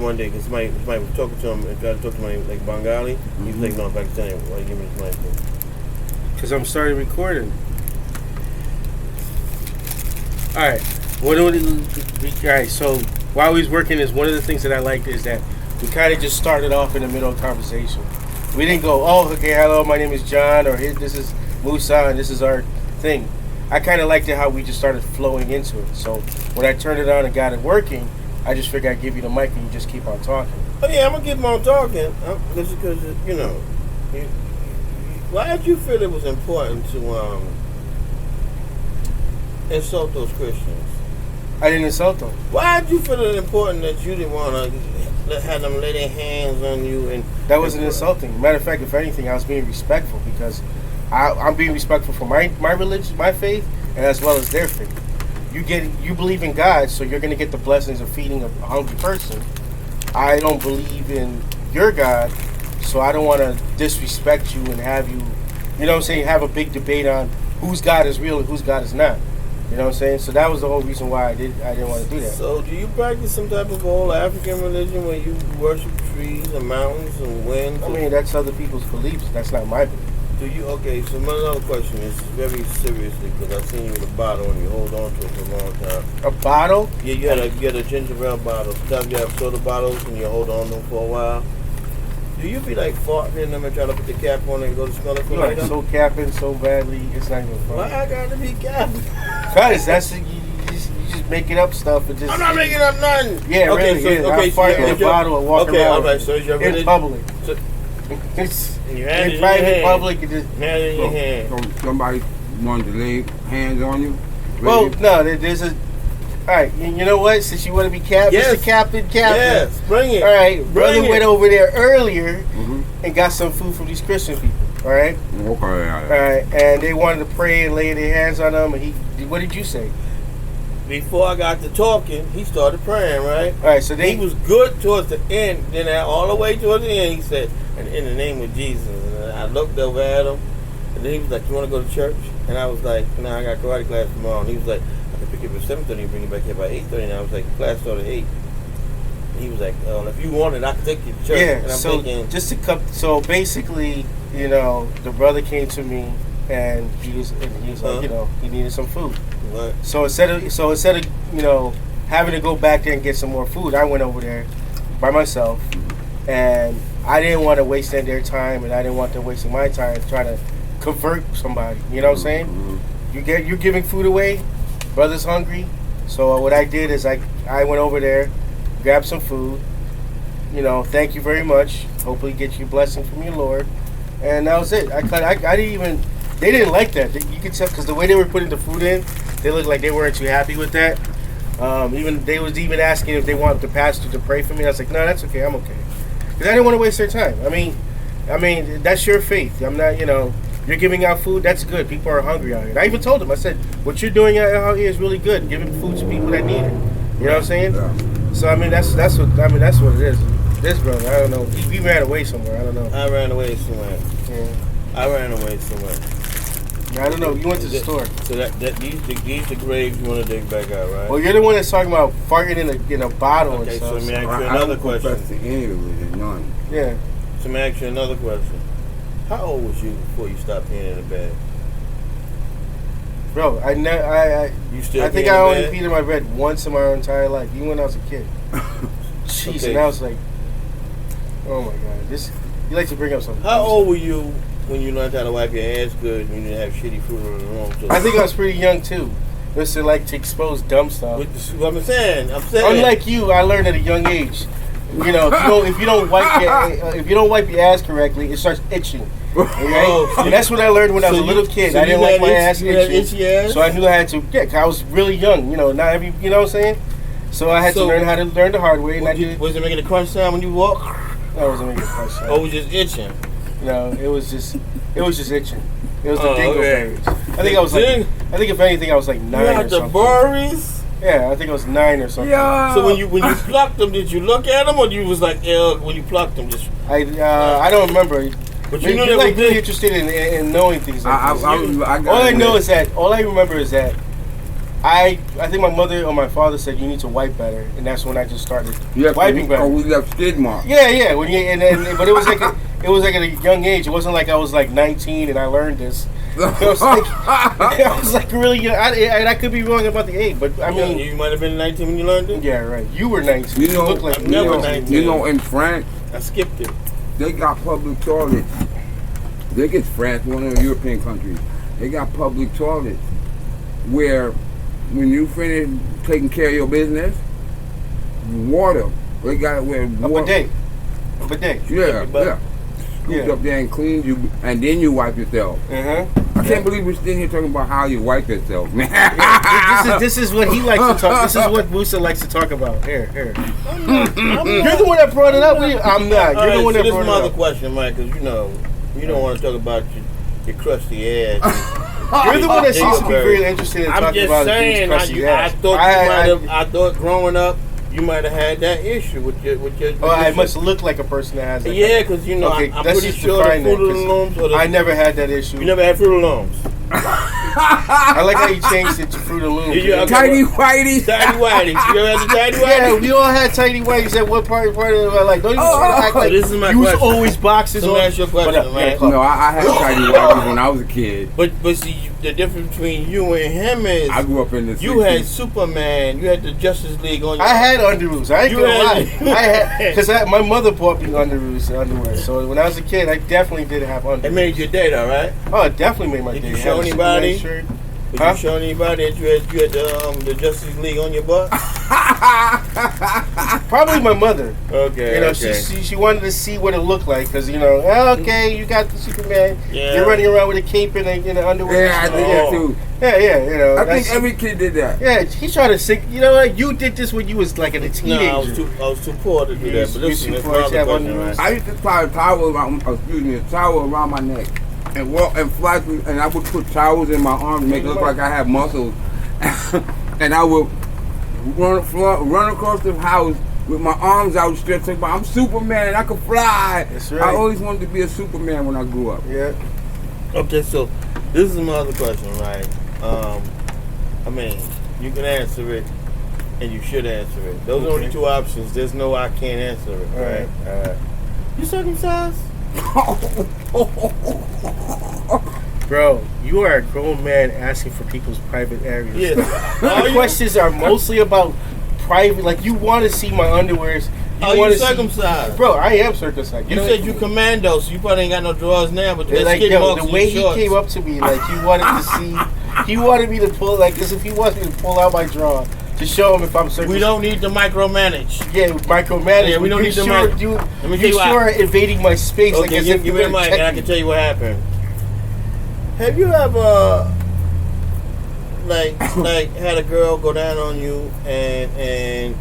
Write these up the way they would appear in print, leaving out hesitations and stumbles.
one day because somebody was talking to him and tried to talk to him like Bengali. He was like, no, Pakistani. Why you give me this mic? Because I'm starting recording. Alright. Alright, so while he's working is one of the things that I liked is that we kind of just started off in the middle of conversation. We didn't go, oh, okay, hello, my name is John, or hey, this is Moosah, and this is our thing. I kind of liked it how we just started flowing into it. So when I turned it on and got it working, I just figured I'd give you the mic and you just keep on talking. Oh yeah, I'm gonna keep on talking because you know. Why did you feel it was important to insult those Christians? I didn't insult them. Why did you feel it important that you didn't want to have them lay their hands on you? And that wasn't insulting. Matter of fact, if anything, I was being respectful because I'm being respectful for my religion, my faith, and as well as their faith. You believe in God, so you're going to get the blessings of feeding a hungry person. I don't believe in your God, so I don't want to disrespect you and have you, you know what I'm saying, have a big debate on whose God is real and whose God is not. You know what I'm saying? So that was the whole reason why I didn't want to do that. So do you practice some type of old African religion where you worship trees and mountains and winds? I mean, that's other people's beliefs. That's not my belief. Okay, so my other question is very seriously because I've seen you with a bottle and you hold on to it for a long time. A bottle? Yeah, you had a ginger ale bottle. Sometimes you have soda bottles and you hold on to them for a while. Do you be like farting in them and trying to put the cap on and go to smell it for later? So capping so badly, it's not even funny. Why I gotta be capping? Because that's you just making up stuff and just. I'm not making up nothing. Yeah, okay, really. So, okay, I fart in a bottle and walk around. All right, so is your in public. So, it's in private, public, and just hand in your hand. So somebody wanted to lay hands on you? Well, no, there's a. All right, you know what? Since you want to be captain, yes. Mr. Captain. Yes, bring it. All right, brother went over there earlier Mm-hmm. and got some food from these Christian people. All right. Okay. All right, and they wanted to pray and lay their hands on them. And what did you say? Before I got to talking, he started praying, right? All right, so he was good towards the end. Then all the way towards the end, he said, "In the name of Jesus." And I looked over at him, and then he was like, "You want to go to church?" And I was like, "No, I got karate class tomorrow." And he was like, "I can pick you up at 7:30 and bring you back here by 8:30." And I was like, "Class started at 8." And he was like, "If you want it, I can take you to church." Yeah. And I'm so thinking, just to cut. So basically, you know, the brother came to me and he was like, you know, he needed some food. What? So instead of you know having to go back there and get some more food, I went over there by myself, and I didn't want to waste their time, and I didn't want them wasting my time trying to convert somebody. You know what I'm saying? You're giving food away, brother's hungry. So what I did is I went over there, grabbed some food. You know, thank you very much. Hopefully, get you a blessing from your Lord, and that was it. I didn't even. They didn't like that. You could tell because the way they were putting the food in, they looked like they weren't too happy with that. They was even asking if they want the pastor to pray for me. I was like, no, that's okay. I'm okay. Because I didn't want to waste their time. I mean, that's your faith. I'm not, you know, you're giving out food. That's good. People are hungry out here. And I even told them, I said, what you're doing out here is really good. Giving food to people that need it. You know what I'm saying? Yeah. So that's what it is. This brother, I don't know. He ran away somewhere. I don't know. I ran away somewhere. Yeah. I ran away somewhere. I don't know. You went to the store. So these the graves you want to dig back out, right? Well, you're the one that's talking about farting in a bottle okay, and stuff. So let me ask you another question. To any religion, none. Yeah. So let me ask you another question. How old was you before you stopped peeing in the bed? Bro, You still? I think I only peed in my bed once in my entire life, even when I was a kid. Jeez, Okay. And I was like, oh my god, you like to bring up something. How old were you when you learned how to wipe your ass good and you didn't have shitty food in the room? So I think I was pretty young too. Just to like to expose dumb stuff. What I'm saying. Unlike you, I learned at a young age. You know, if you don't wipe your ass correctly, it starts itching. Okay? Oh, and that's what I learned when I was a little kid. I didn't like my ass itching. So I knew I had to. Yeah, 'cause I was really young. You know, not every. You know what I'm saying? So I had to learn the hard way. Was it making a crunch sound when you walk? I wasn't making a crunch sound. Or was it just itching? No, it was just itching. It was the dingleberries. I think if anything, I was like 9 you or had something. the berries? Yeah, I think I was 9 or something. Yeah. So when you plucked them, did you look at them or you was like, when you plucked them, just? I don't remember. But you're like really interested in knowing things like this. All I All I remember is that I think my mother or my father said you need to wipe better, and that's when I just started wiping better. Oh, we left skid marks. Yeah. When you but it was like at a young age. It wasn't like I was like 19 and I learned this. I was like really young. And I could be wrong about the age, but I mean, you might have been 19 when you learned it. Yeah, right. You were 19. You know, look like I'm never 19. You know, in France, I skipped it. they got public toilets. They get France, one of the European countries. They got public toilets where, when you finish taking care of your business, water. They got it where water. A bidet. Yeah. Scooped up there and cleaned you, and then you wipe yourself. I can't believe we're sitting here talking about how you wipe yourself, man. This is what he likes to talk. This is what Moosah likes to talk about. Here. You're the one that brought it up. I'm not. You're the one that brought it up. This is my other question, Mike, because you don't want to talk about your crusty ass. You're the one that seems to be very interested in talking about saying, crusty ass. I thought growing up you might have had that issue with your. I must look like a person that has that. Yeah, because I'm pretty sure the Fruit of the Looms. I never had that issue. You never had Fruit of the Looms. I like how you changed it to Fruit of the Looms. Tidy whitey. Tidy whitey. You ever had the tidy whitey? Yeah, we all had tidy whiteys at what part of it? Like, don't even act like this is my you was question. always boxes on. That's your question, right? No, I had tidy whiteys when I was a kid. But see, the difference between you and him is I grew up in the 60s. You had Superman. You had the Justice League on your. I had underoos. I ain't gonna lie. I had because my mother bought me underoos and underwear. So when I was a kid, I definitely did have underoos. It made your day, though, right? Oh, it definitely made my day. Did you show anybody? Did you show anybody that you had the Justice League on your butt? Probably my mother. Okay. You know, she wanted to see what it looked like because you got the Superman. Yeah. You're running around with a cape and underwear. Yeah, I did that too. Yeah. I think every kid did that. Yeah, he tried to sing. You know what? You did this when you was like a teenager. No, I was too poor to do that. But listen, that's my other question, right? I used to tie a towel around my neck. And walk and fly through, and I would put towels in my arms to make it look like I had muscles. And I would run across the house with my arms outstretched. I'm Superman, I can fly. That's right. I always wanted to be a Superman when I grew up. Yeah. Okay, so this is my other question, right? I mean, you can answer it, and you should answer it. Those are only two options. There's no I can't answer it, right? You circumcised? Bro, you are a grown man asking for people's private areas. Yeah. The questions are mostly about private. Like, you want to see my underwears. You circumcised? Bro, I am circumcised. You said you commando, so you probably ain't got no drawers now. But like, the way he came up to me, like, he wanted to see. He wanted me to pull, like, as if he wants me to pull out my drawer to show him if I'm circumcised. We don't need to micromanage. Yeah, micromanage. Yeah, we don't need to You're invading my space. Okay, like, as if give me the mic, and I can tell you what happened. Have you ever, like had a girl go down on you and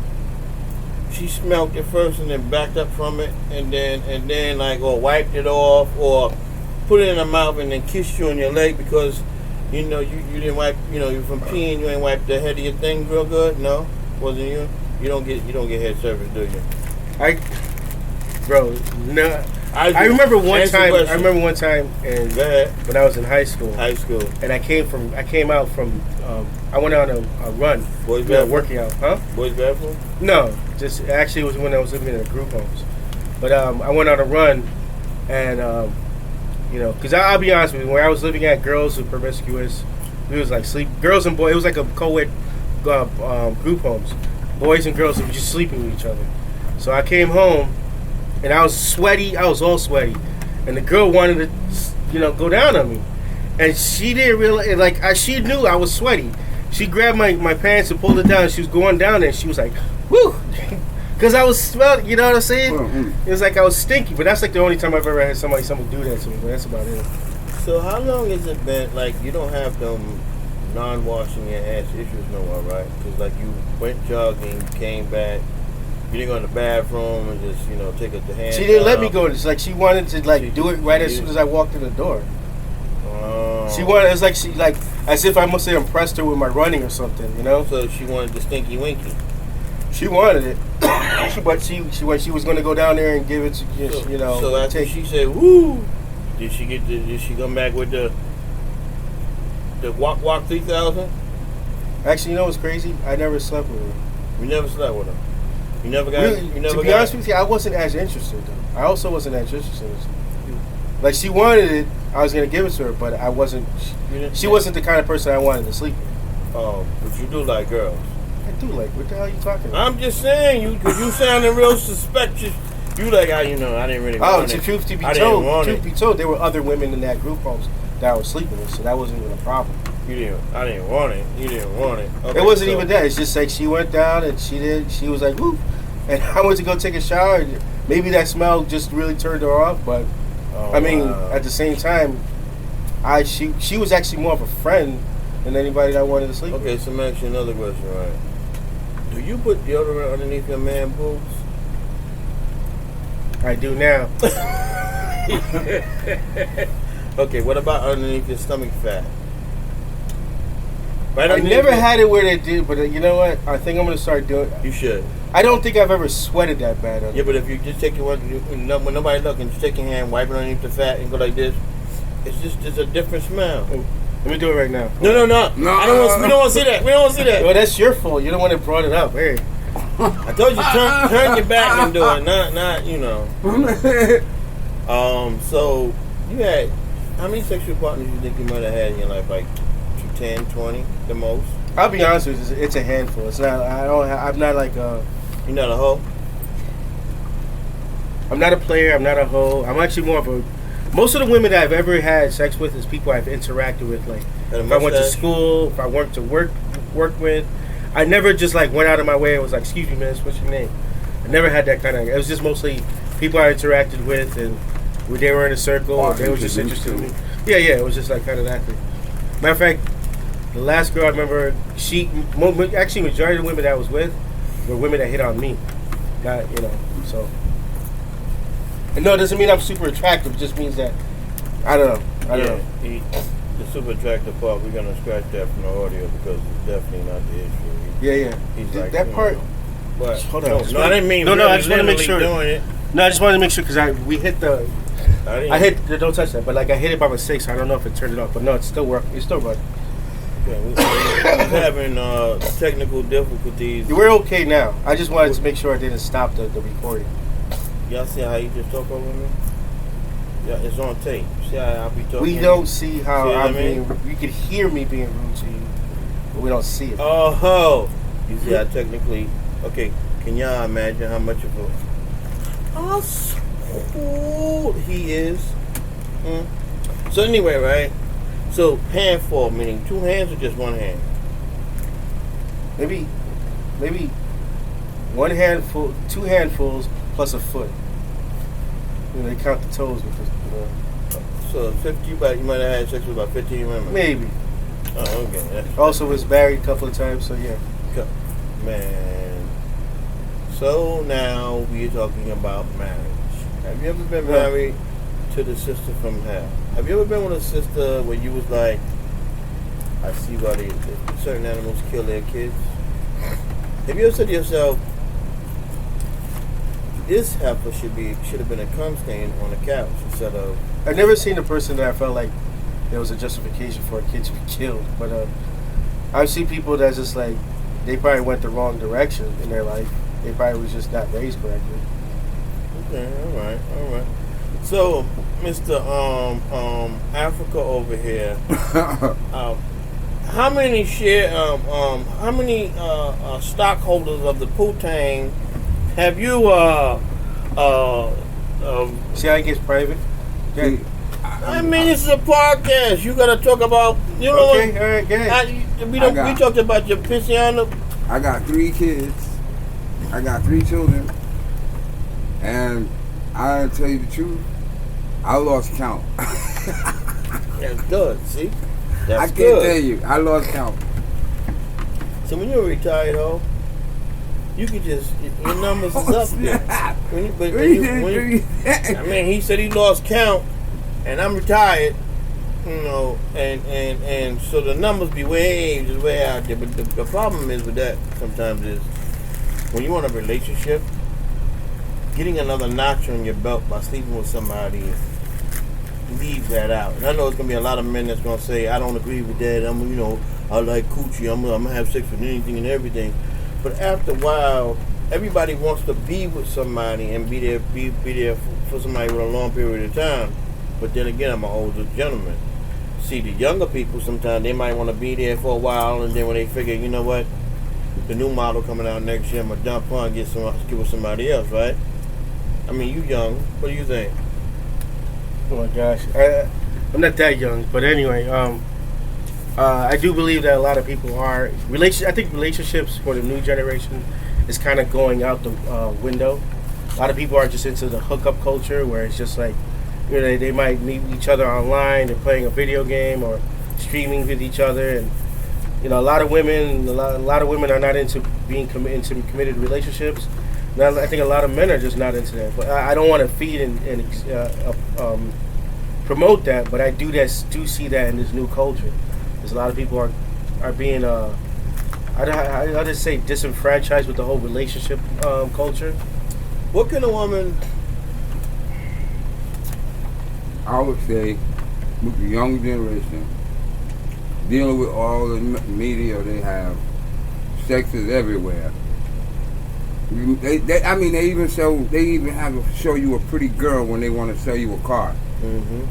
she smelled it first and then backed up from it and then like or wiped it off or put it in her mouth and then kissed you on your leg because you didn't wipe you from peeing, you ain't wiped the head of your thing real good? No, wasn't you? You don't get head service, do you? No. I remember one time, and when I was in high school, and I came out from, I went on a run, Boys bathroom? working out, huh? Boys bathroom? No, just actually it was when I was living in a group homes, but I went on a run, and because I'll be honest with you, where I was living at, girls were promiscuous, we was like girls and boys, it was like a co-ed group homes, boys and girls were just sleeping with each other, so I came home. And I was sweaty. I was all sweaty. And the girl wanted to, go down on me. And she didn't realize, she knew I was sweaty. She grabbed my pants and pulled it down. And she was going down there. And she was like, whoo. Because I was smelling, you know what I'm saying? Mm-hmm. It was like I was stinky. But that's like the only time I've ever had someone do that to me. But that's about it. So how long has it been, like, you don't have them non-washing your ass issues no more, right? Because, like, you went jogging, came back. You didn't go in the bathroom and just, take the hand. She didn't let me go. It's like she wanted to do it right as soon as I walked in the door. Oh. She wanted. It's like as if I must have impressed her with my running or something, So she wanted the stinky winky. She wanted it, but she was going to go down there and give it to So after she said, "Woo," did she come back with the walk 3000? Actually, you know what's crazy? I never slept with her. You never slept with her. You never got. Really, You never to be got. honest with you, I wasn't as interested though. I also wasn't as interested. Like she wanted it, I was gonna give it to her, but I wasn't. She wasn't the kind of person I wanted to sleep with. Oh, but you do like girls. I do like. What the hell are you talking about? I'm just saying you, because you sounding real suspicious. You like, I didn't really want it. Truth be I didn't want truth it. be told, there were other women in that group homes that I was sleeping with, so that wasn't even a problem. I didn't want it. You didn't want it. Okay, It wasn't even that. It's just like she went down and she was like, whoop. And I went to go take a shower. And maybe that smell just really turned her off, but at the same time, she was actually more of a friend than anybody that I wanted to sleep with. Okay, so let me ask you another question, right? Do you put deodorant underneath your man boobs? I do now. Okay, what about underneath your stomach fat? Right I underneath never your- had it where they did, but you know what? I think I'm going to start doing You should. I don't think I've ever sweated that bad on Yeah, but if you just take your one, when nobody looking, just take your hand, wipe it underneath the fat, and go like this. It's a different smell. Let me do it right now. No. No. I don't want. We don't want to see that. We don't want to see that. Well, that's your fault. You're the one that brought it up. Hey. I told you turn your back and do it, not you know. So you had how many sexual partners you think you might have had in your life? Like 10, 20, the most. I'll be honest with you. It's a handful. It's not. I'm not like a. You not a hoe. I'm not a player. I'm not a hoe. I'm actually more of a. Most of the women that I've ever had sex with is people I've interacted with. Like Had a if I went to mustache? school, if I went to work with. I never just like went out of my way and was like, "Excuse me, miss, what's your name?" I never had that kind of. It was just mostly people I interacted with, and they were in a circle, or they were just interested in me. Yeah, it was just like kind of that thing. Matter of fact, the last girl I remember, actually majority of the women that I was with were women that hit on me. Not so. And no, it doesn't mean I'm super attractive. It just means that I don't know. The super attractive part, we're gonna scratch that from the audio because it's definitely not the issue. Yeah. He's like, That part. But Hold on. no, I didn't mean. No, really I just want to make sure. doing it. No, I just wanted to make sure because we hit the. I hit the don't touch that, but like I hit it by mistake, so I don't know if it turned it off. But no, it's still working. It's still running. Okay, we're having technical difficulties. We're okay now. I just wanted to make sure I didn't stop the recording. Y'all see how you just talk over me? Yeah, it's on tape. See how I be talking? We don't see how See what I'm I mean? being. You can hear me being rude to you, but we don't see it. Oh, you see how technically? Okay, can y'all imagine how much of a asshole he is? So anyway, right? So handful meaning 2 hands or just 1 hand? Maybe one handful, 2 handfuls plus a foot. They count the toes with this. So 50, you might have had sex with about 15 women. Maybe. Oh, okay. That's Also was married a couple of times, so yeah. Man. So now we're talking about marriage. Have you ever been married to the sister from hell? Have you ever been with a sister where you was like, I see why certain animals kill their kids? Have you ever said to yourself, this heifer should have been a cum stain on the couch instead of... I've never seen a person that I felt like there was a justification for a kid to be killed, but I've seen people that's just like, they probably went the wrong direction in their life. They probably was just not raised correctly. Okay, all right. So, Mr. Africa over here, how many stockholders of the Putang have you See how it gets private? Okay. I mean, this is a podcast. You gotta talk about, you know. Okay, all right, go ahead. We talked about your pension. I got 3 kids. I got 3 children. And I tell you the truth, I lost count. That's good. See, that's I can't good. tell you, I lost count. So when you're retired, ho, you can just your numbers is up there. I mean, he said he lost count, and I'm retired. You know, and so the numbers be way out there. But the problem is with that sometimes is when you want a relationship, getting another notch on your belt by sleeping with somebody leaves that out. And I know it's gonna be a lot of men that's gonna say, I don't agree with that. I like coochie. I'm gonna have sex with anything and everything. But after a while, everybody wants to be with somebody and be there for somebody with a long period of time. But then again, I'm an older gentleman. See, the younger people sometimes they might want to be there for a while, and then when they figure, you know what, the new model coming out next year, I'm gonna jump on and get with somebody else, right? I mean, you young. What do you think? Oh my gosh, I'm not that young, but anyway, I do believe that a lot of people are I think relationships for the new generation is kind of going out the window. A lot of people are just into the hookup culture, where it's just like, you know, they might meet each other online, they're playing a video game or streaming with each other, and you know, a lot of women are not into being into committed relationships. Now, I think a lot of men are just not into that. But I don't want to feed and promote that, but I do see that in this new culture. Because a lot of people are being I just say disenfranchised with the whole relationship culture. What can a woman? I would say, with the young generation, dealing with all the media they have, sex is everywhere. They even have to show you a pretty girl when they want to sell you a car. Mm-hmm.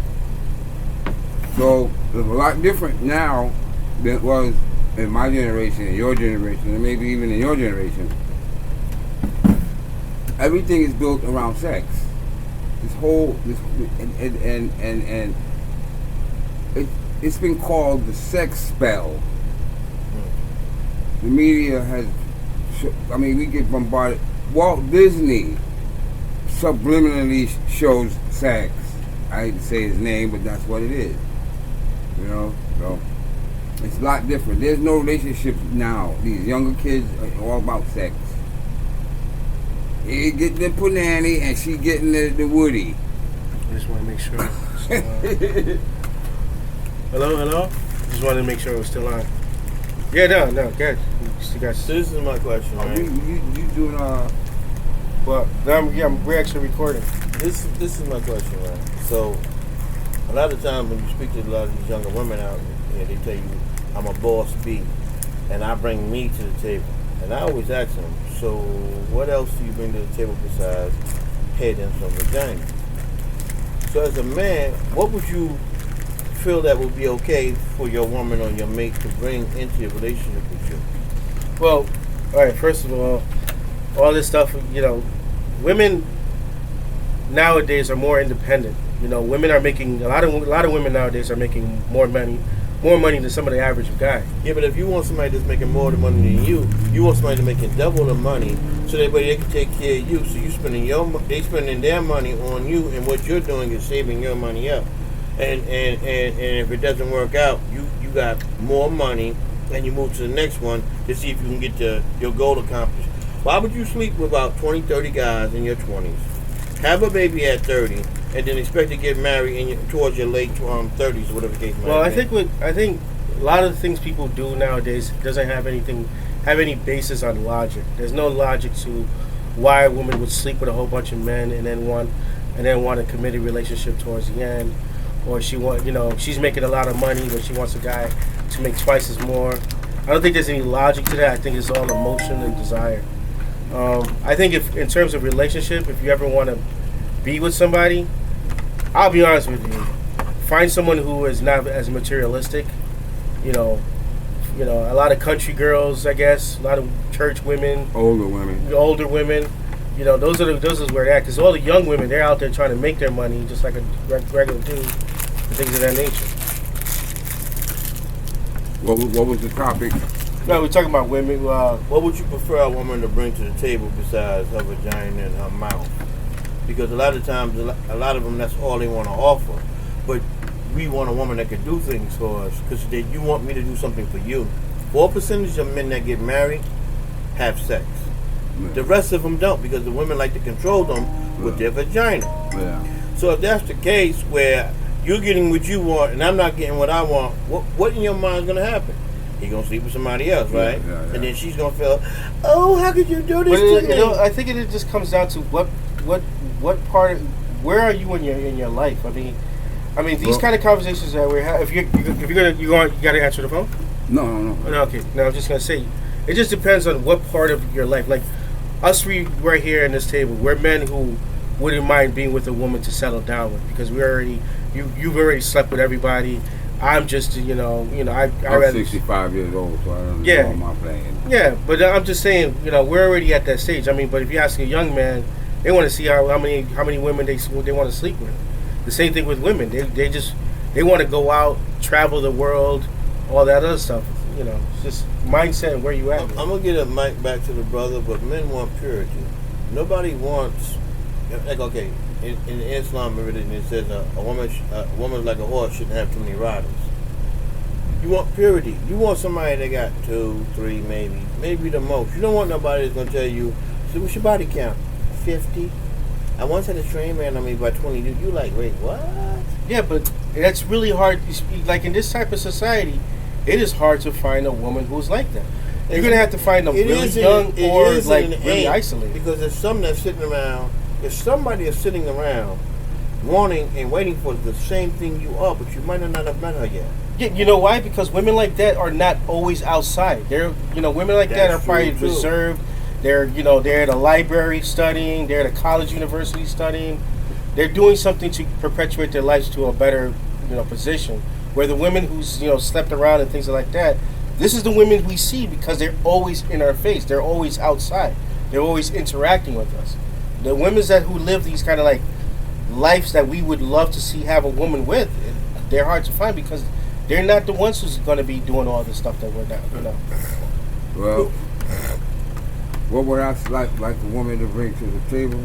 So it's a lot different now than it was in my generation, in your generation, and maybe even in your generation. Everything is built around sex. It's been called the sex spell. The media has. We get bombarded. Walt Disney subliminally shows sex. I hate to say his name, but that's what it is. You know, so it's a lot different. There's no relationships now. These younger kids are all about sex. He getting the punani and she getting the woody. I just want to make sure. Hello? Just wanted to make sure it was still on. Yeah, no, good. This is my question, right? You doing Well, we're actually recording. This is my question, right? So, a lot of times when you speak to a lot of these younger women out here, they tell you, I'm a boss B, and I bring me to the table. And I always ask them, so what else do you bring to the table besides head and some vagina? So as a man, what would you feel that would be okay for your woman or your mate to bring into your relationship with you? Well, all right, first of all this stuff, you know, women nowadays are more independent. You know, women are making a lot of women nowadays are making more money than some of the average guy. Yeah, but if you want somebody that's making more money than you want somebody to making double the money, so that way they can take care of you. So you they spending their money on you, and what you're doing is saving your money up. And if it doesn't work out, you got more money, and you move to the next one to see if you can get your goal accomplished. Why would you sleep with about 20, 30 guys in your 20s, have a baby at 30, and then expect to get married towards your late 30s or whatever the case might be? Well, I think a lot of the things people do nowadays doesn't have any basis on logic. There's no logic to why a woman would sleep with a whole bunch of men and then want a committed relationship towards the end, or she's making a lot of money but she wants a guy to make twice as more. I don't think there's any logic to that. I think it's all emotion and desire. I think if in terms of relationship, if you ever want to be with somebody, I'll be honest with you, find someone who is not as materialistic. You know, a lot of country girls, I guess, a lot of church women, older women. You know, those is where they're at. Because all the young women, they're out there trying to make their money just like a regular dude, and things of that nature. What was the topic? No, we're talking about women. What would you prefer a woman to bring to the table besides her vagina and her mouth? Because a lot of times, a lot of them, that's all they want to offer. But we want a woman that can do things for us, because you want me to do something for you. 4% of men that get married have sex. Yeah. The rest of them don't, because the women like to control them with their vagina. Yeah. So if that's the case, where you're getting what you want and I'm not getting what I want, what in your mind is going to happen? You're going to sleep with somebody else, right? Yeah. And then she's going to feel, oh, how could you do this to me? You know, I think it just comes down to what part, where are you in your life? I mean, these kind of conversations that we're having. If you got to answer the phone. No. No, okay. No, I'm just gonna say, it just depends on what part of your life. Like us three right here in this table, we're men who wouldn't mind being with a woman to settle down with because you've already slept with everybody. I'm just I'm rather 65 years old, so I don't Yeah. know my plan. Yeah, but I'm just saying, we're already at that stage. I mean, but if you ask a young man, they want to see how many women they want to sleep with. The same thing with women. They want to go out, travel the world, all that other stuff. It's just mindset and where you at. I'm gonna get a mic back to the brother, but men want purity. Nobody wants, like, okay, in Islam religion it says a woman like a horse shouldn't have too many riders. You want purity. You want somebody that got 2, 3, maybe the most. You don't want nobody that's gonna tell you, so what's your body count? 50. I once had a train man on me by 20. You like, wait, what? Yeah, but that's really hard. Like in this type of society, it is hard to find a woman who's like that. You're gonna have to find them really young or like really isolated. Because there's some that's sitting around. If somebody is sitting around wanting and waiting for the same thing you are, but you might not have met her yet. Yeah, you know why? Because women like that are not always outside. Women like that are probably reserved. They're at a library studying. They're at a college, university studying. They're doing something to perpetuate their lives to a better, position. Where the women who's slept around and things like that, this is the women we see because they're always in our face. They're always outside. They're always interacting with us. The women who live these kind of like lives that we would love to see have a woman with, they're hard to find because they're not the ones who's going to be doing all the stuff that we're not. Well, what would I like the woman to bring to the table?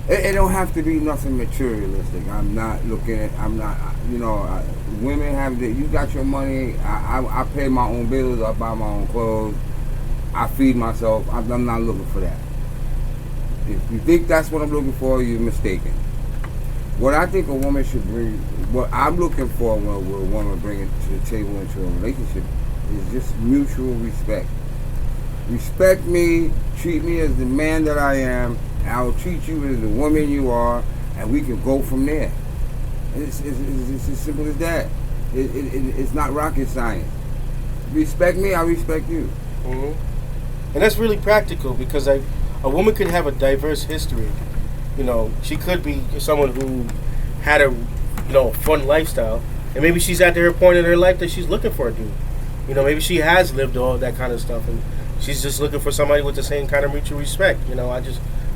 It don't have to be nothing materialistic. Women have you got your money. I pay my own bills. I buy my own clothes. I feed myself. I'm not looking for that. If you think that's what I'm looking for, you're mistaken. What I think a woman should bring, what I'm looking for when a woman brings it to the table into a relationship is just mutual respect. Respect me, treat me as the man that I am, and I will treat you as the woman you are, and we can go from there. It's as simple as that. It's not rocket science. Respect me, I respect you. Mm-hmm. And that's really practical because a woman could have a diverse history. She could be someone who had a fun lifestyle, and maybe she's at her point in her life that she's looking for a dude. Maybe she has lived all that kind of stuff, and she's just looking for somebody with the same kind of mutual respect.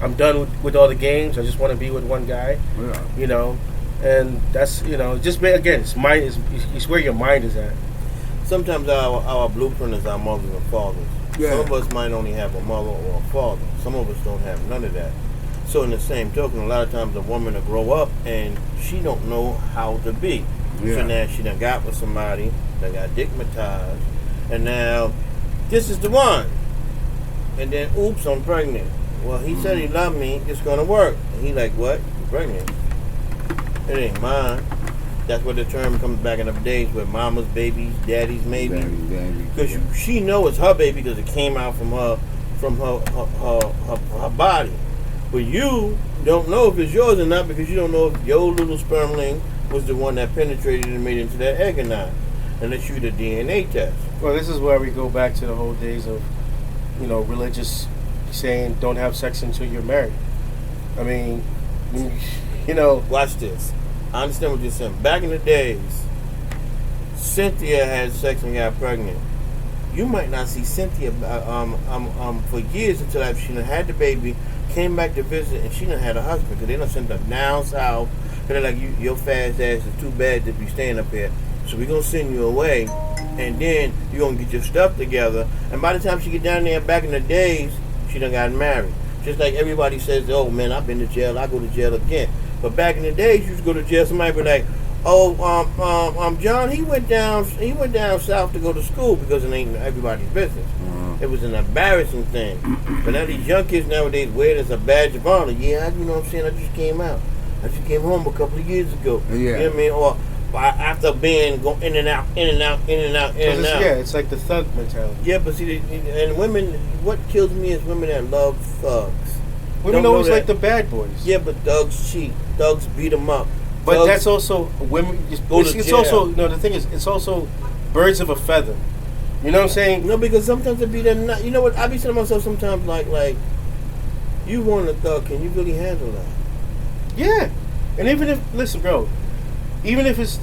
I'm done with all the games. I just want to be with one guy. Yeah. And that's just again, it's where your mind is at. Sometimes our blueprint is our mothers and fathers. Yeah. Some of us might only have a mother or a father. Some of us don't have none of that. So in the same token, a lot of times a woman will grow up and she don't know how to be. Yeah. So now she done got with somebody that got digmatized, and now this is the one. And then, oops, I'm pregnant. Well, he said he loved me. It's gonna work. And he like, what? You're pregnant? It ain't mine. That's where the term comes back in the days with mama's babies, daddy's maybe. Because she know it's her baby because it came out from her body. But you don't know if it's yours or not because you don't know if your little spermling was the one that penetrated and made it into that egg or not. Unless you did a DNA test. Well, this is where we go back to the whole days of, religious saying don't have sex until you're married. I mean, Watch this. I understand what you're saying. Back in the days, Cynthia had sex and got pregnant. You might not see Cynthia for years until after she done had the baby, came back to visit, and she done had a husband because they done sent her down south. They're like, your fast ass is too bad to be staying up here, so we're gonna send you away, and then you're gonna get your stuff together. And by the time she get down there, back in the days, she done got married. Just like everybody says, oh man, I've been to jail, I go to jail again. But back in the days, you used to go to jail. Somebody be like, oh, John, he went down south to go to school because it ain't everybody's business. It was an embarrassing thing. But now these young kids nowadays wear it as a badge of honor. Yeah, you know what I'm saying? I just came out. I just came home a couple of years ago. Yeah. You know what I mean? Or after being going in and out. Yeah, it's like the thug mentality. Yeah, but see, and women, what kills me is women that love thugs. Women always like the bad boys. Yeah, but thugs cheat. Thugs beat them up. But Thugs that's also women. go to It's jail. also no. The thing is, it's also birds of a feather. You know what I'm saying? No, because sometimes it be that not. You know what? I be saying to myself sometimes like, you want a thug? Can you really handle that? Yeah. And even if listen, bro, even if it's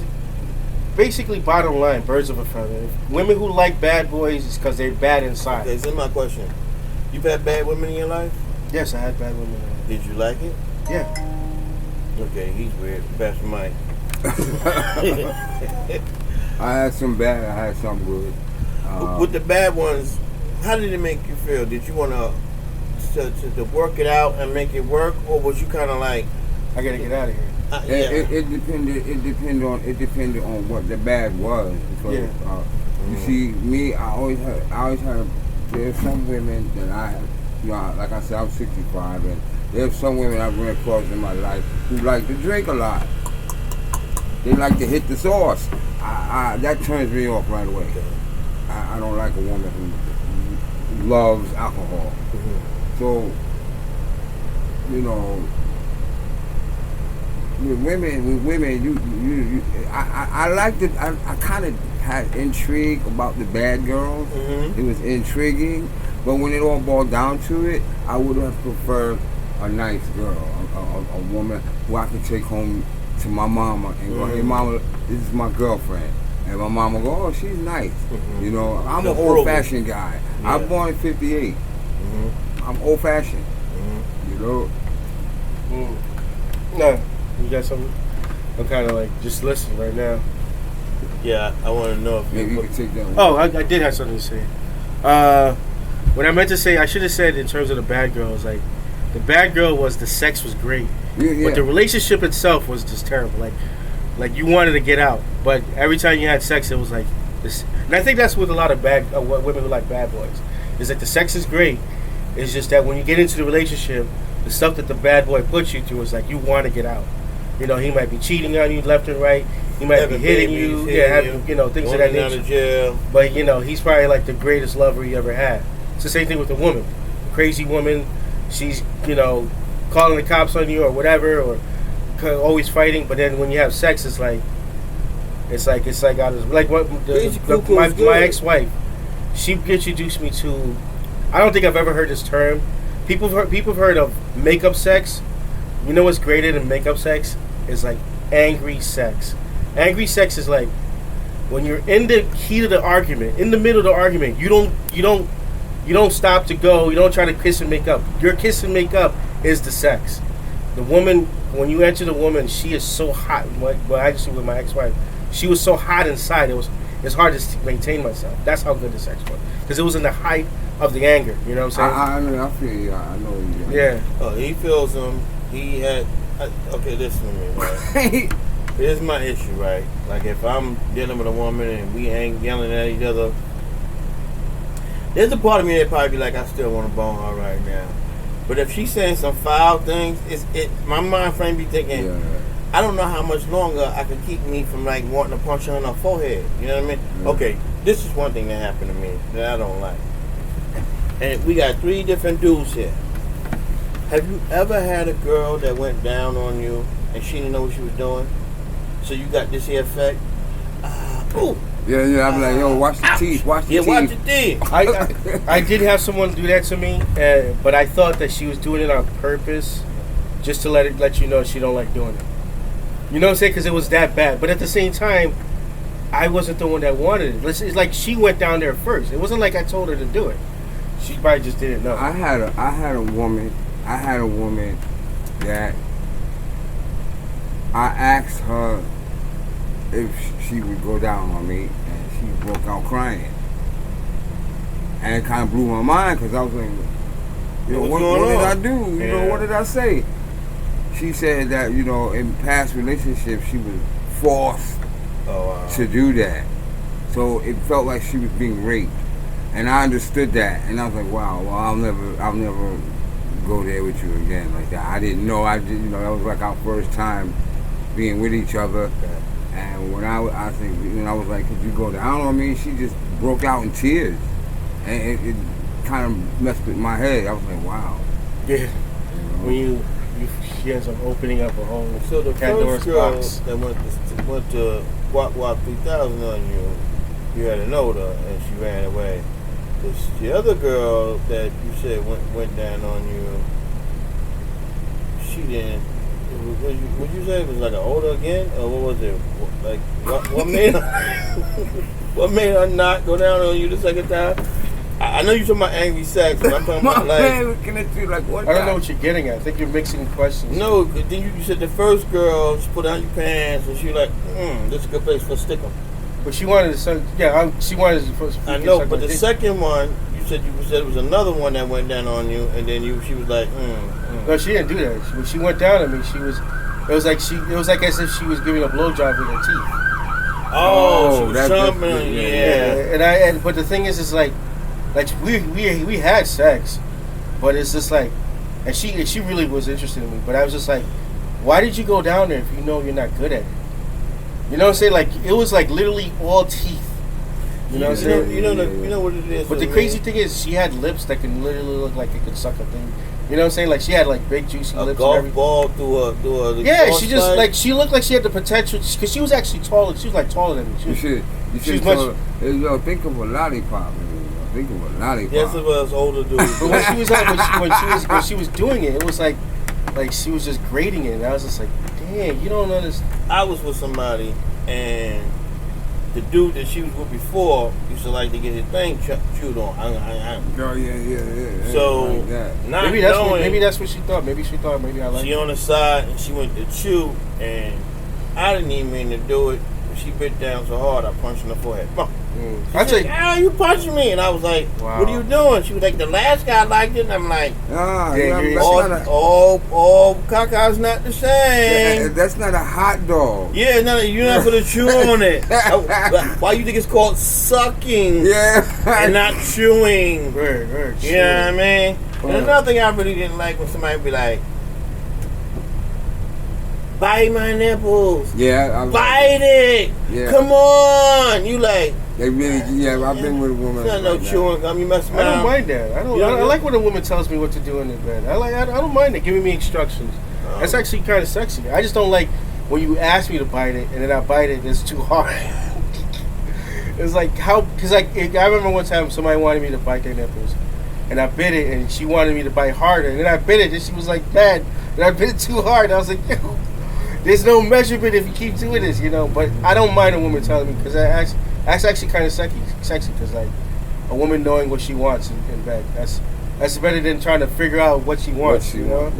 basically bottom line, birds of a feather. If women who like bad boys is because they're bad inside. Okay, so my question: you've had bad women in your life? Yes, I had bad women. Did you like it? Yeah. Okay, he's weird. Pastor Mike. I had some bad, I had some good. With the bad ones, how did it make you feel? Did you want to work it out and make it work, or was you kind of like, I gotta get out of here. It depended on what the bad was. Because, you see, me, I always had. There's some women that I have, like I said, I'm 65, and there's some women I've run across in my life who like to drink a lot. They like to hit the sauce. That turns me off right away. I don't like a woman who loves alcohol. Mm-hmm. So, with women, I liked it. I kind of had intrigue about the bad girls. Mm-hmm. It was intriguing, but when it all boiled down to it, I would have preferred a nice girl, a woman who I could take home to my mama and go, hey mama, this is my girlfriend. And my mama go, oh, she's nice. Mm-hmm. I'm an old-fashioned guy. Yeah. I was born in 58. Mm-hmm. I'm old-fashioned. No, you got something? I'm kind of like just listening right now. Yeah, I want to know if Maybe you could take that one. Oh, I did have something to say. What I meant to say, I should have said in terms of the bad girl, was like the bad girl was the sex was great, but the relationship itself was just terrible. Like you wanted to get out, but every time you had sex, it was like this. And I think that's with a lot of women who like bad boys. Is that the sex is great. It's just that when you get into the relationship, the stuff that the bad boy puts you through is like you want to get out. He might be cheating on you left and right. He might be hitting you. Things of that nature. Out of jail. But he's probably like the greatest lover he ever had. It's the same thing with a woman, crazy woman. She's calling the cops on you or whatever, or always fighting. But then when you have sex, it's like my ex-wife. She introduced me to. I don't think I've ever heard this term. People have heard of makeup sex. You know what's greater than makeup sex? Is like angry sex. Angry sex is like when you're in the heat of the argument, in the middle of the argument, you don't stop to go, you don't try to kiss and make up. Your kiss and make up is the sex. The woman, when you enter the woman, she is so hot. Well, I just with my ex-wife, she was so hot inside, it's hard to maintain myself. That's how good the sex was. Because it was in the height of the anger, you know what I'm saying? I feel you, I know you. Yeah. Oh, he feels them. He had. Okay, listen to me, right? Here's my issue, right? Like if I'm dealing with a woman and we ain't yelling at each other, there's a part of me that probably be like, I still want to bone her right now. But if she's saying some foul things, my mind frame be thinking, I don't know how much longer I can keep me from like wanting to punch her in her forehead. You know what I mean? Yeah. Okay, this is one thing that happened to me that I don't like. And we got 3 different dudes here. Have you ever had a girl that went down on you and she didn't know what she was doing? So you got this here effect? Ooh. Yeah, I'm like, yo, watch the teeth, watch the teeth. Yeah, watch the teeth. I did have someone do that to me, but I thought that she was doing it on purpose, just to let you know she don't like doing it. You know what I'm saying? Because it was that bad. But at the same time, I wasn't the one that wanted it. It's like she went down there first. It wasn't like I told her to do it. She probably just didn't know. I had a woman that I asked her if she would go down on me, and she broke out crying. And it kind of blew my mind because I was like, what did I do? What did I say? She said that, in past relationships, she was forced to do that. So it felt like she was being raped. And I understood that. And I was like, wow, well, I'll never go there with you again like that. I didn't know. That was like our first time being with each other. And when I was like, could you go down on me? She just broke out in tears. And it kind of messed with my head. I was like, wow. Yeah. When you she ends up opening up a whole So the Pandora's first girl box. that went to Wap Wap 3000 on you had to know her, and she ran away. The other girl that you said went down on you, she didn't. Would you say it was like an older again, or what was it? Like what made her, what made her not go down on you the second time? I know you're talking about angry sex, but I'm talking about like. Looking at you like what? I don't know what you're getting at. I think you're mixing questions. No, then you said the first girl, she put down your pants, and she was like, this is a good place for a stick 'em. But she wanted to. Yeah, she wanted to. I know, but the second one, you said it was another one that went down on you, and then she was like, No, she didn't do that. When she went down on me, she was. It was like as if she was giving a blowjob with her teeth. Oh, she was that's jumping, different, yeah. And but the thing is like we had sex, but it's just like, and she really was interested in me, but I was just like, why did you go down there if you know you're not good at it? You know what I'm saying? Like it was like literally all teeth. You know what I'm saying? You know what it is. But the crazy thing is, she had lips that can literally look like it could suck a thing. You know what I'm saying? Like she had like big juicy a lips. golf and ball through her. Yeah, she just like she looked like she had the potential because she was actually taller. She was like taller than me. You should much. Yo, think of a lollipop. Think of a lollipop. Yes, it was older dude. But when she was when she was doing it, it was like she was just grating it, and I was just like, damn, you don't understand. I was with somebody, and the dude that she was with before used to like to get his thing chewed on. Oh yeah. So Like that. not Maybe that's what she thought. Maybe she thought maybe I like. She on the side and she went to chew, and I didn't even mean to do it. But she bit down so hard, I punched her in the forehead. I She's like, you punching me, and I was like, wow. What are you doing? She was like, the last guy liked it, and I'm like, all caca's not the same. That's not a hot dog. Yeah, you're not gonna chew on it. Why you think it's called sucking? Yeah, and not chewing. Right, You know what I mean? And another thing I really didn't like when somebody be like, bite my nipples. Yeah, Bite it. Yeah. Come on. You like. They really, I've been with a woman. There's no chewing gum. You mess I around. don't mind that. I like when a woman tells me what to do in the bed. I don't mind it, giving me instructions. That's actually kind of sexy. I just don't like when you ask me to bite it and then I bite it. It's too hard. It's like how, because I remember one time somebody wanted me to bite their nipples, and I bit it, and she wanted me to bite harder, and then I bit it, and she was like mad, and I bit it too hard. And I was like, yo, there's no measurement if you keep doing this, you know. But I don't mind a woman telling me because that's actually kind of sexy because like a woman knowing what she wants in bed. That's better than trying to figure out what she wants. You know,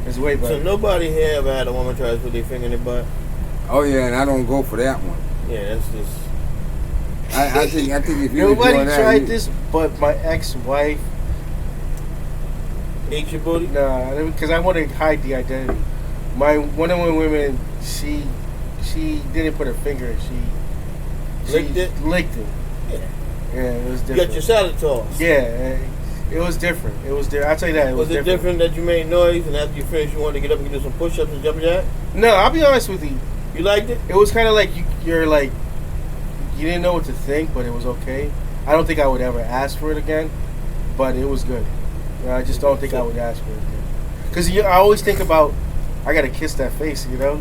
it's way better. So nobody here ever had a woman try to put their finger in their butt? Oh yeah, and I don't go for that one. Yeah, that's just. I think if you nobody tried this, but my ex-wife. Ate your booty? Nah, because I want to hide the identity. One of my women, she didn't put her finger. She licked it. Licked it. Yeah, it was different. You got your salad toss. Yeah, it was different. It was different. I'll tell you that. Was it different that you made noise and after you finished you wanted to get up and do some push-ups and jumping jack? No, I'll be honest with you. You liked it? It was kind of like you're like you didn't know what to think, but it was okay. I don't think I would ever ask for it again, but it was good. I just don't think I would ask for it again. Because I always think about I gotta kiss that face, you know.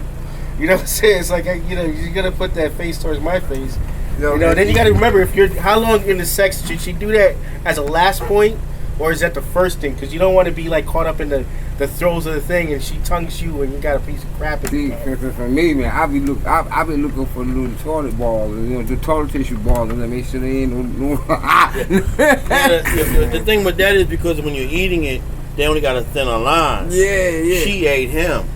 You know what I'm saying? It's like you're gonna put that face towards my face. You know, then you gotta remember how long in the sex should she do that as a last point, or is that the first thing? Because you don't want to be like caught up in the throes of the thing, and she tongues you, and you got a piece of crap. See, for me, man, I be looking for the little toilet balls, the toilet tissue balls, and make sure they ain't no. The thing with that is because when you're eating it, they only got a thinner line. Yeah. She ate him.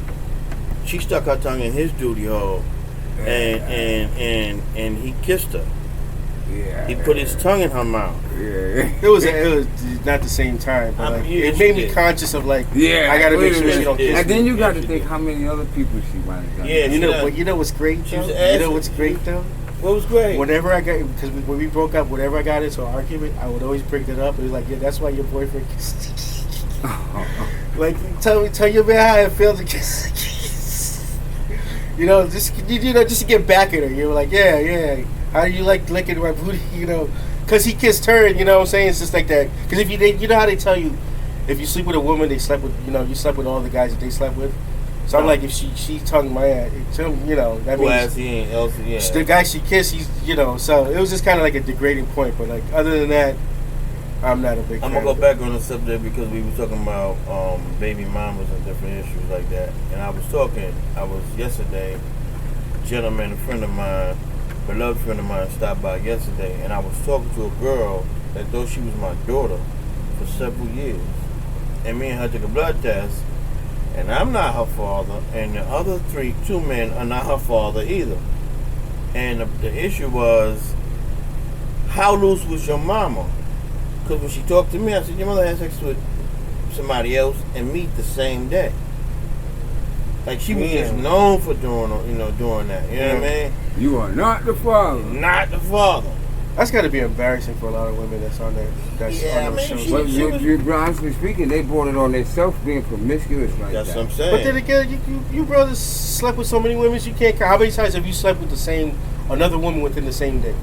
She stuck her tongue in his duty hole, and he kissed her. Yeah. He put his tongue in her mouth. Yeah. It was not the same time, but like, it made me conscious of like, I gotta make sure she don't kiss me. And then you got to think how many other people she might have done. Yeah, you know what's great though? You know what's great though? What was great? Whenever I got, because when we broke up, whenever I got into an argument, I would always bring it up. It was like, yeah, that's why your boyfriend kissed. Like, tell your man how it feels to kiss. You know, just to get back at her. You're like, yeah. How do you like licking my booty? You know, because he kissed her, and you know what I'm saying? It's just like that. Because if you know how they tell you, if you sleep with a woman, they slept with, you slept with all the guys that they slept with. So I'm like, if she tongued my ass, that means the guy she kissed, so it was just kind of like a degrading point. But like, other than that, I'm not a big fan. I'm gonna go back on the subject because we were talking about baby mamas and different issues like that. And I was yesterday, a gentleman, a friend of mine, beloved friend of mine, stopped by yesterday, and I was talking to a girl that though she was my daughter for several years. And me and her took a blood test, and I'm not her father, and the other two men are not her father either. And the issue was, how loose was your mama? Because when she talked to me, I said, your mother had sex with somebody else and me the same day. Like, she was just known for doing that. You know what I mean? You are not the father. Not the father. That's got to be embarrassing for a lot of women that's on there. On those shows. But you honestly speaking, they brought it on themselves being promiscuous like that's that. What I'm saying. But then again, you brothers slept with so many women, you can't count. How many times have you slept with another woman within the same day?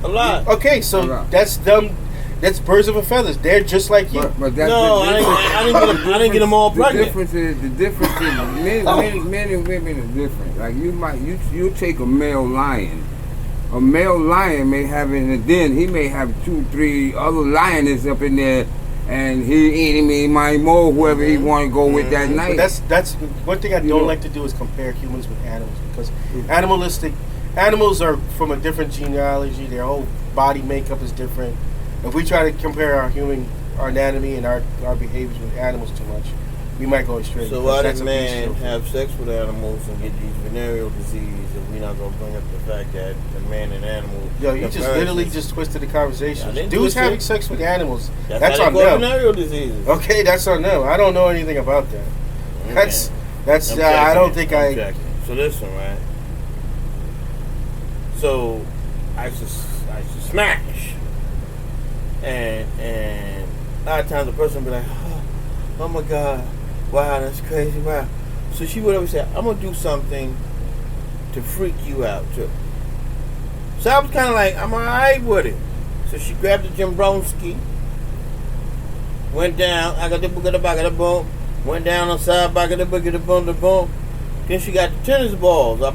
A lot. Okay, so that's them. That's birds of a feather. They're just like you. But that's I didn't get them all pregnant. The difference is men and women are different. Like you take a male lion. A male lion may have in the den, he may have 2, 3 other lioness up in there, and he might mold whoever he want to go with that night. But that's one thing I don't like to do is compare humans with animals, because animals are from a different genealogy. Their whole body makeup is different. If we try to compare our anatomy and our behaviors with animals too much, we might go astray. So why did man have sex with animals and get these venereal diseases, and we're not going to bring up the fact that the man and animal... Yo, you just literally just twisted the conversation. Dudes having sex with animals, that's on them. Venereal diseases. Okay, that's on them. I don't know anything about that. That's I don't think I'm checking. So listen, right? So I used to smash, and a lot of times the person would be like, oh my God, wow, that's crazy, wow. So she would always say, I'm going to do something to freak you out too. So I was kind of like, I'm all right with it. So she grabbed the Jim Bronski, went down, I got the book of the back of the bone, went down on the side, back of the book of the bone. Then she got the tennis balls. So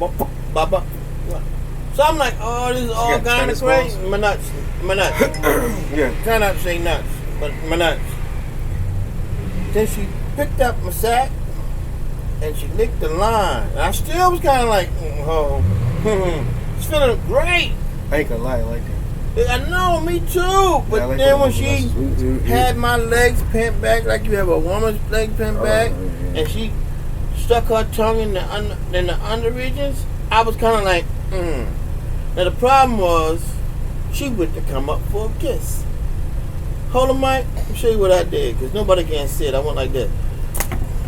I'm like, oh, this is all kind of crazy. My nuts. Yeah. Try not to say nuts, but my nuts. Then she picked up my sack and she licked the line. And I still was kind of like, it's feeling great. I ain't gonna lie, I like that. I know, me too. But like then when she had my legs pent back like you have a woman's leg pent back, and she stuck her tongue in the under regions, I was kind of like, Now the problem was, she went to come up for a kiss. Hold on, Mike. I'll show you what I did, because nobody can see it. I went like that.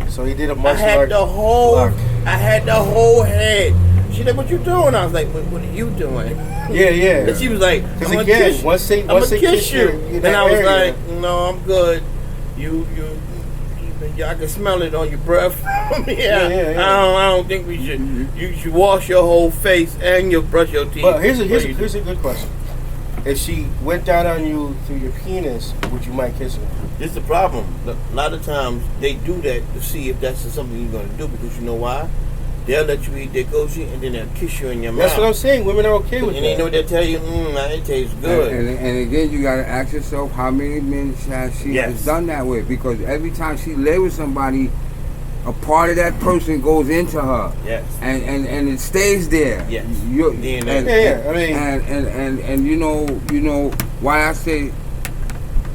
So he did a I had the whole head. She said, what you doing? I was like, what are you doing? Yeah. And she was like, I'm going to kiss you. I'm going to kiss you. And I was like, no, I'm good. I can smell it on your breath. Yeah. I don't think we should. You should wash your whole face and brush your teeth. But here's a good question. If she went down on you through your penis, would you mind kissing her? This is the problem. A lot of times they do that to see if that's something you're going to do, because you know why? They'll let you eat their goji and then they'll kiss you in your mouth. That's what I'm saying. Women are okay with that. And they know what they'll tell you, it tastes good. And again, you got to ask yourself how many men has she has done that with, because every time she lay with somebody, a part of that person goes into her. Yes. And it stays there. Yes. And you know why I say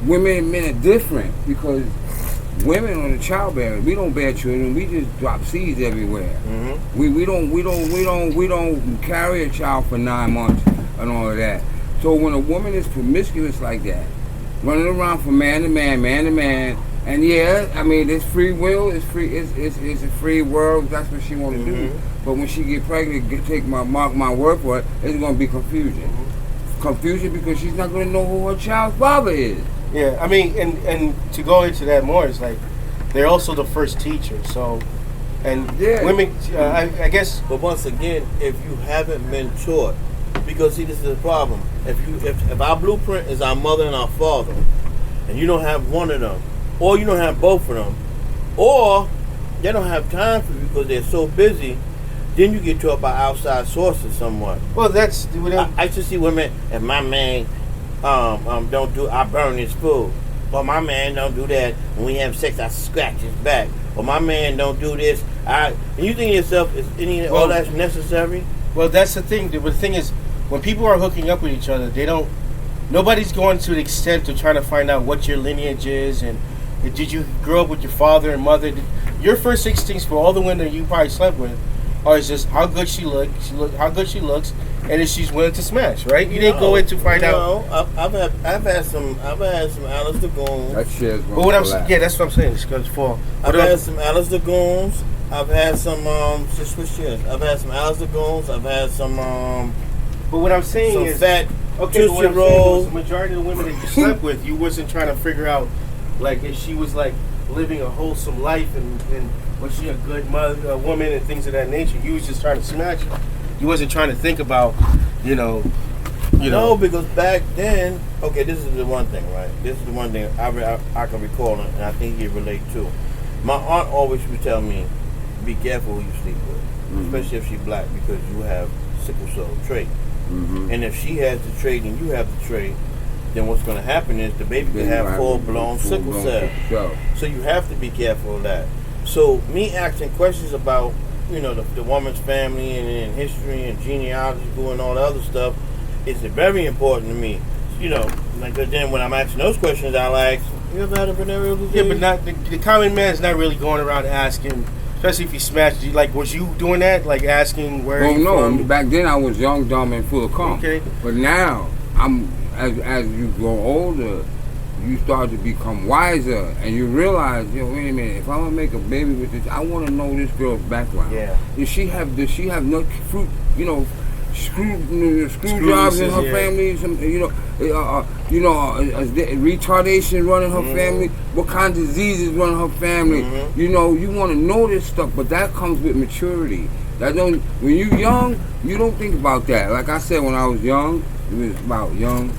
women and men are different, because women on the childbearing, we don't bear children, we just drop seeds everywhere. Mm-hmm. We don't carry a child for 9 months and all of that. So when a woman is promiscuous like that, running around from man to man, and it's free will, it's a free world, that's what she want to do. But when she get pregnant, take my word for it, it's going to be confusion. Confusion because she's not going to know who her child's father is. Yeah, I mean, and to go into that more, it's like they're also the first teacher. So, women, I guess. But once again, if you haven't been taught, because see, this is the problem. If our blueprint is our mother and our father, and you don't have one of them, or you don't have both of them, or they don't have time for you because they're so busy. Then you get taught by outside sources somewhat. Well, that's I used to see women, if my man don't do, I burn his food. Or my man don't do that. When we have sex, I scratch his back. Or my man don't do this. And you think to yourself, is any all that's necessary? Well, that's the thing. The thing is, when people are hooking up with each other, nobody's going to the extent of trying to find out what your lineage is and did you grow up with your father and mother. Your first instincts for all the women you probably slept with are just how good she looks, and if she's willing to smash, right? You didn't go in to find out. I've had some Alice Goons. That shit's But what that's what I'm saying. It's because I've had some Alice Goons. I've had some just switch years. I've had some Alice Goons. I've had some But what I'm saying some is fat okay. But what Tootsie I'm saying Rolls. is the majority of the women that you slept with, you wasn't trying to figure out like if she was like living a wholesome life and was she a good mother, a woman, and things of that nature. You was just trying to smash her. You wasn't trying to think about, No, because back then, okay, this is the one thing, right? This is the one thing I can recall, and I think you relate to. My aunt always would tell me, be careful who you sleep with, especially if she's black, because you have sickle cell trait. And if she has the trait and you have the trait, then what's going to happen is the baby can have full-blown sickle cell. So you have to be careful of that. So me asking questions about, the woman's family and history and genealogy and all the other stuff is very important to me. Like then when I'm asking those questions, I'll ask, you ever had a venereal disease? Yeah, but not the common man's not really going around asking, especially if he smashed you. Like, was you doing that? Like asking where you from? Back then I was young, dumb, and full of cum. Okay. But now, as you grow older, you start to become wiser, and you realize, wait a minute, if I'm gonna make a baby with this, I want to know this girl's background. Yeah. Does she have no fruit, screw jobs in her family? Some, retardation running her family. What kind of diseases running her family? You want to know this stuff, but that comes with maturity. When you're young, you don't think about that. Like I said, when I was young, it was about young,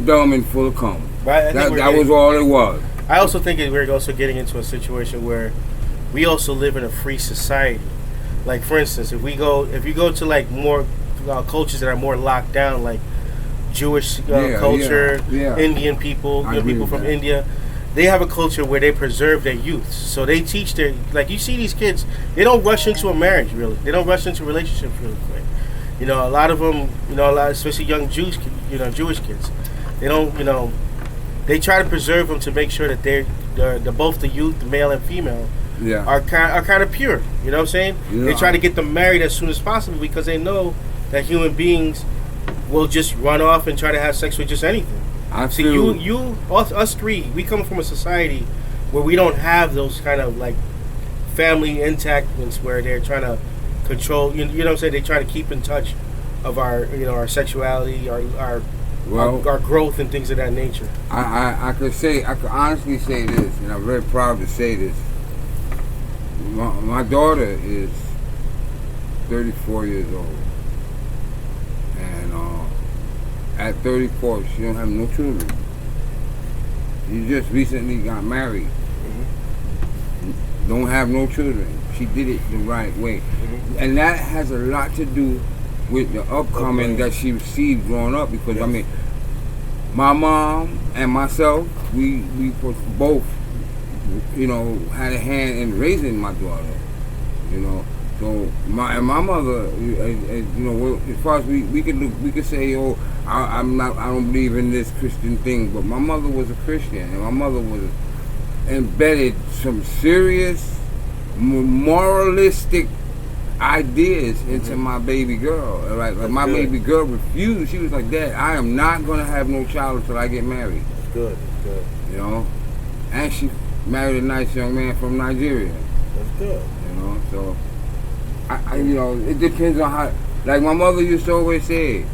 dumb, and full of cum. Right. That was all it was. I also think we're also getting into a situation where we also live in a free society. Like, for instance, if you go to like more cultures that are more locked down, like Jewish culture, Indian people, people from India, they have a culture where they preserve their youth. So they teach you see these kids, they don't rush into a marriage really. They don't rush into relationships really quick. A lot of them, especially young Jewish kids, they don't, they try to preserve them to make sure that they're both the youth, the male and female, are kind of pure. You know what I'm saying? Yeah. They try to get them married as soon as possible because they know that human beings will just run off and try to have sex with just anything. Us three, we come from a society where we don't have those kind of like family intactness where they're trying to control. You know what I'm saying? They try to keep in touch of our our sexuality, our growth and things of that nature. I could honestly say this, and I'm very proud to say this. My daughter is 34 years old, and at 34, she don't have no children. She just recently got married. Don't have no children. She did it the right way, and that has a lot to do with the upcoming that she received growing up. Because my mom and myself, we both, had a hand in raising my daughter. So my mother, as far as we could say, I don't believe in this Christian thing, but my mother was a Christian, and my mother was embedded some serious moralistic ideas into my baby girl. Like my baby girl refused. She was like, Dad, I am not going to have no child until I get married. That's good. And she married a nice young man from Nigeria. That's good. So it depends on how. Like my mother used to always say,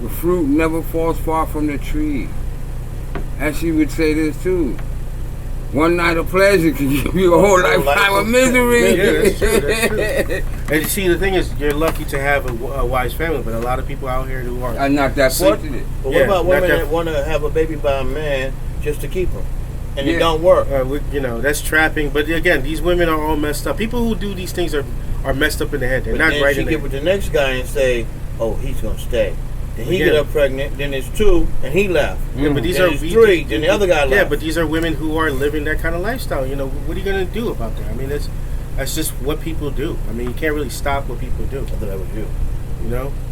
the fruit never falls far from the tree. And she would say this too. One night of pleasure can give you a whole lifetime of misery. Yeah, that's true. And you see, the thing is, you're lucky to have a wise family, but a lot of people out here who are not that fortunate. But what about women that want to have a baby by a man? just to keep them, and it don't work. That's trapping. But again, these women are all messed up. People who do these things are messed up in the head. They're not right in the head. She get with the next guy and say, "Oh, he's gonna stay." Then he get her pregnant. Then it's 2, and he left. Yeah, but these then are it's 3. Then the other guy left. Yeah, but these are women who are living that kind of lifestyle. What are you gonna do about that? I mean, that's just what people do. I mean, you can't really stop what people do. I thought that was you.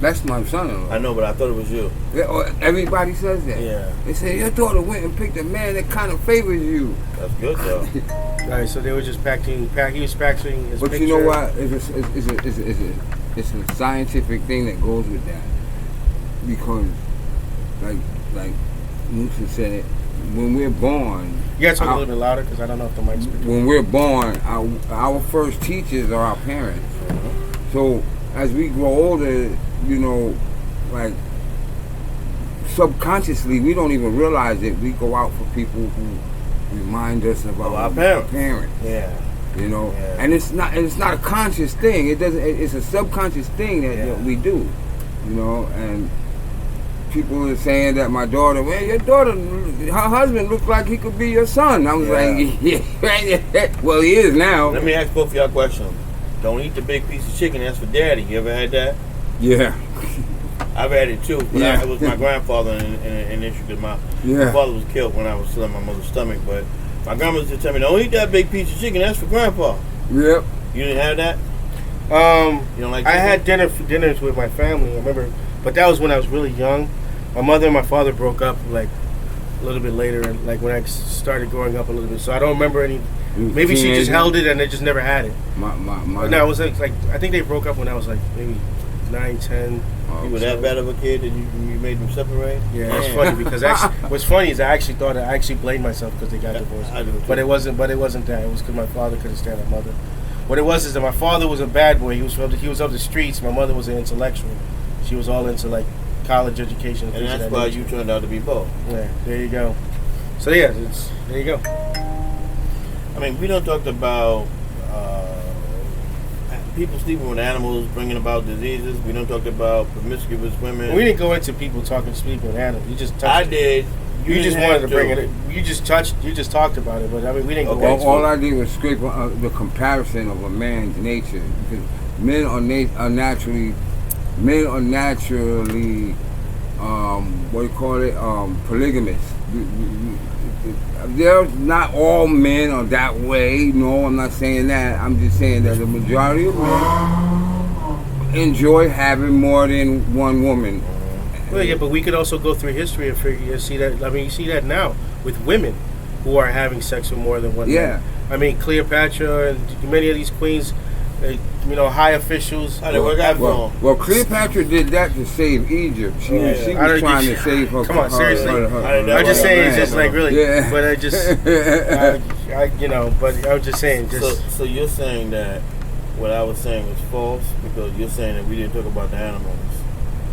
That's my son-in-law. I know, but I thought it was you. Yeah, everybody says that. Yeah. They say your daughter went and picked a man that kind of favors you. That's good though. All right, so they were just he was practicing his But picture. you know what? It's a scientific thing that goes with that. Because, like Moosah said it, when we're born... You gotta talk a little bit louder because I don't know if the mic's... When we're born, our first teachers are our parents. So, as we grow older, like subconsciously, we don't even realize it. We go out for people who remind us of our parents. Yeah. And it's not a conscious thing. It's a subconscious thing that we do. And people are saying that my daughter, your daughter, her husband looks like he could be your son. I was like, well, he is now. Let me ask both of y'all questions. Don't eat the big piece of chicken. That's for daddy. You ever had that? Yeah. I've had it too. But it was my grandfather and introduced my father was killed when I was still in my mother's stomach. But my grandma used to tell me, don't eat that big piece of chicken. That's for grandpa. Yep. You didn't have that? You don't like chicken? I had dinners with my family. I remember, but that was when I was really young. My mother and my father broke up like a little bit later, and like when I started growing up a little bit. So I don't remember any. Maybe she just held it and they just never had it. No, it was like I think they broke up when I was like maybe 9, 10. You were that bad of a kid that you made them separate? Yeah, it's funny because what's funny is I actually blamed myself because they got divorced. I do too. But it wasn't that. It was because my father couldn't stand my mother. What it was is that my father was a bad boy. He was of the streets. My mother was an intellectual. She was all into like college education. And that's why you turned out to be both. Yeah, there you go. So there you go. I mean, we don't talk about people sleeping with animals, bringing about diseases. We don't talk about promiscuous women. We didn't go into people sleeping with animals. You just touched I did. You just wanted to bring it. You just talked about it, but I mean, we didn't go into it. All I did was scrape the comparison of a man's nature, because men are naturally polygamous. They're not all men are that way. No, I'm not saying that. I'm just saying that the majority of men enjoy having more than one woman. Well, yeah, but we could also go through history and see that. I mean, you see that now with women who are having sex with more than one man. I mean, Cleopatra and many of these queens, high officials. Well, Cleopatra did that to save Egypt. She was trying to save her. Come on, seriously. I'm just saying, it's just like really. Yeah. But I just, but I was just saying. So you're saying that what I was saying was false because you're saying that we didn't talk about the animals.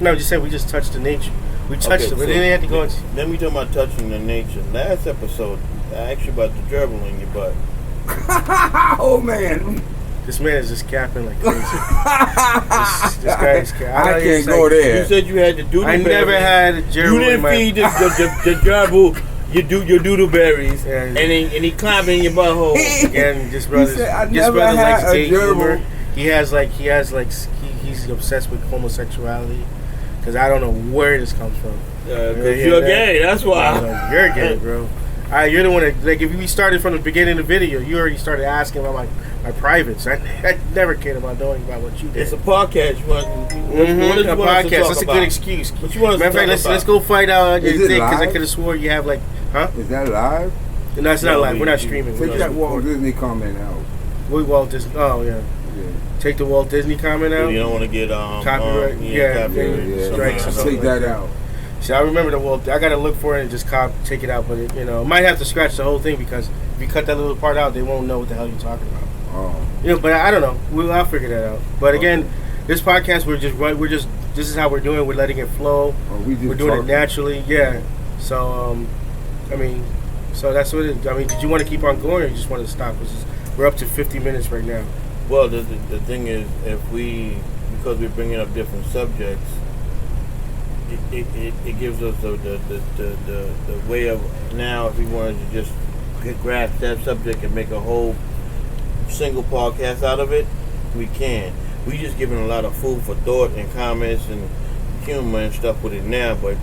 No, just saying we just touched the nature. We touched it, but then they had to go. Then we talking about touching the nature. Last episode, I asked you about the gerbil in your butt. Oh man. This man is just capping like crazy. this guy is capping. I can't go there. You said you had the doodle berries. I never had a gerbil. You didn't feed the gerbil your doodle berries, and he climbed in your butthole. Again, this brother likes to take humor. He's obsessed with homosexuality. Because I don't know where this comes from. You're gay, that's why. You're gay, bro. You're the one that, like, if we started from the beginning of the video, you already started asking about my privates. I never cared about knowing about what you did. It's a podcast. What a podcast. That's a good excuse. What you want to Matter of fact, let's go fight out your thing, because I could have swore you have, like, huh? Is that live? No, it's not live. We're not streaming. Take that Walt Disney comment out. Walt Disney. Oh, yeah. Take the Walt Disney comment out. You don't want to get copyright. Strikes. Take that out. See, I remember the Walt. I gotta look for it and just take it out. But it might have to scratch the whole thing because if you cut that little part out, they won't know what the hell you're talking about. Oh. But I don't know. I'll figure that out. But again, this podcast this is how we're doing. We're letting it flow. We're doing it naturally. Yeah. So so that's what it is. I mean, did you want to keep on going or you just want to stop? We're up to 50 minutes right now. Well, the thing is, because we're bringing up different subjects, it gives us the way of now. If we wanted to just grasp that subject and make a whole single podcast out of it, we can. We just giving a lot of food for thought and comments and humor and stuff with it now, but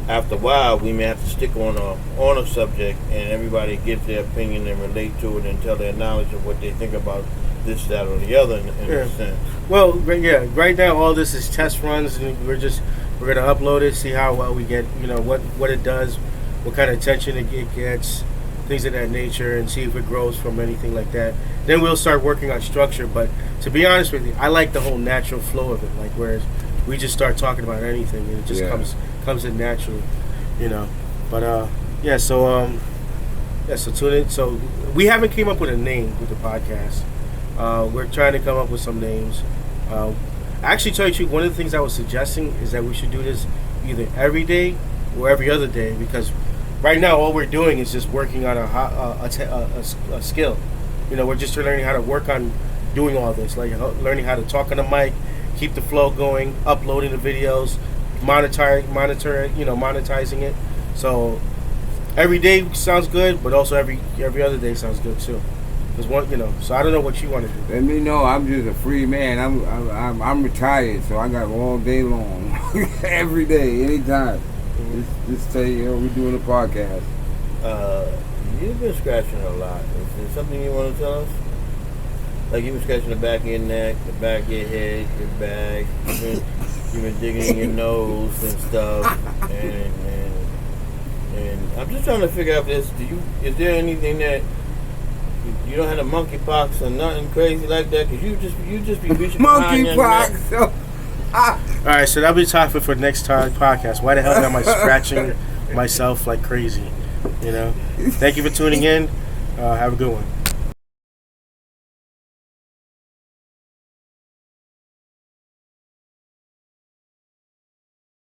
after a while we may have to stick on a subject and everybody gives their opinion and relate to it and tell their knowledge of what they think about this, that, or the other in a sense. Well, yeah, right now all this is test runs, and we're gonna upload it, see how well we get, what it does, what kind of attention it gets, things of that nature, and see if it grows from anything like that. Then we'll start working on structure. But to be honest with you, I like the whole natural flow of it. Like whereas we just start talking about anything, and it just comes in naturally, But so tune in. So we haven't came up with a name with the podcast. We're trying to come up with some names. Actually, tell you the truth, one of the things I was suggesting is that we should do this either every day or every other day, because right now all we're doing is just working on a skill. We're just learning how to work on doing all this, like learning how to talk on the mic, keep the flow going, uploading the videos, monetizing it. So every day sounds good, but also every other day sounds good too. So I don't know what you want to do. Let me know. I'm just a free man. I'm retired, so I got all day long, every day, anytime. Just tell you, we're doing a podcast. You've been scratching a lot. Is there something you want to tell us? Like you've been scratching the back of your neck, the back of your head, your back. You've been digging in your nose and stuff. And I'm just trying to figure out this. Is there anything that you don't have the monkeypox or nothing crazy like that? Because you just be reaching monkeypox. All right, so that'll be the topic for next time podcast. Why the hell am I scratching myself like crazy? Thank you for tuning in. Have a good one.